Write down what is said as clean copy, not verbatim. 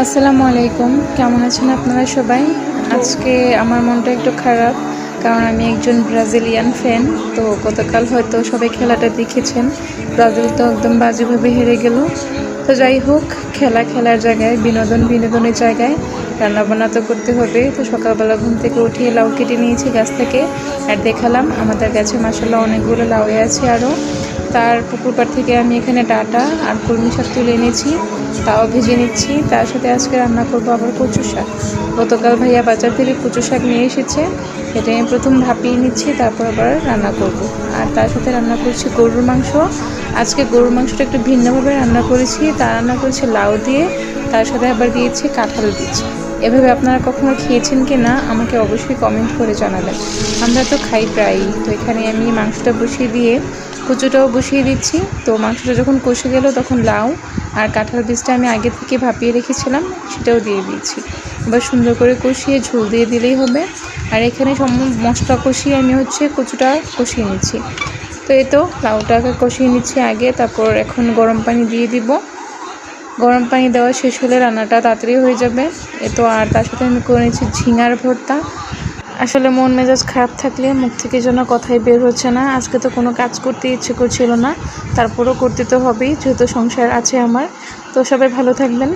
আসসালামু আলাইকুম, কেমন আছেন আপনারা সবাই? আজকে আমার মনটা একটু খারাপ, কারণ আমি একজন ব্রাজিলিয়ান ফ্যান। তো গতকাল হয়তো সবাই খেলাটা দেখেছেন, ব্রাজিল তো একদম বাজেভাবে হেরে গেল। তো যাই হোক, খেলার জায়গায়, বিনোদনের জায়গায় রান্নাবান্না তো করতে হবে। তো সকালবেলা ঘুম থেকে উঠিয়ে লাউ কেটে নিয়েছি গাছ থেকে, আর দেখালাম আমাদের গাছে মাশাআল্লাহ অনেকগুলো লাউ আছে। আরও তার পুকুর পাড় থেকে আমি এখানে ডাঁটা আর কলমি শাক তুলে এনেছি, তাও ভেজে নিচ্ছি। তার সাথে আজকে রান্না করবো আবার কচু শাক। গতকাল ভাইয়া বাজার থেকে কচু শাক নিয়ে এসেছে, এটা আমি প্রথম ভাপিয়ে নিচ্ছি, তারপর আবার রান্না করব। আর তার সাথে রান্না করছি গরুর মাংস। আজকে গরুর মাংসটা একটু ভিন্নভাবে রান্না করেছি, তা রান্না করেছি লাউ দিয়ে, তার সাথে আবার দিয়েছি কাঁঠাল বীজ। এভাবে আপনারা কখনো খেয়েছেন কি না আমাকে অবশ্যই কমেন্ট করে জানাবেন। আমরা তো খাই প্রায়ই। তো এখানে আমি মাংসটা বসিয়ে দিয়ে কচুটাও বসিয়ে দিচ্ছি। তো মাংসটা যখন কষে গেল তখন লাউ আর কাঁঠাল বীজটা আমি আগে থেকে ভাপিয়ে রেখেছিলাম, সেটাও দিয়ে দিয়েছি। এবার সুন্দর করে কষিয়ে ঝোল দিয়ে দিলেই হবে। আর এখানে সব মশলা কষিয়ে আমি কচুটা কষিয়ে নিচ্ছি। তো এই তো লাউটাকে কষিয়ে নিচ্ছি আগে, তারপর এখন গরম পানি দিয়ে দিব। গরম পানি দেওয়া শেষ হলে রান্নাটা তাড়াতাড়ি হয়ে যাবে। তো আর তার সাথে আমি করে নিচ্ছি ঝিঙার ভর্তা। আসলে মন মেজাজ খারাপ থাকলে মুখ থেকে যেন কথাই বের হচ্ছে না। আজকে তো কোনো কাজ করতে ইচ্ছে করছিল না, তারপরও করতে তো হবেই, যেহেতু সংসার আছে আমার। তো সবাই ভালো থাকবেন।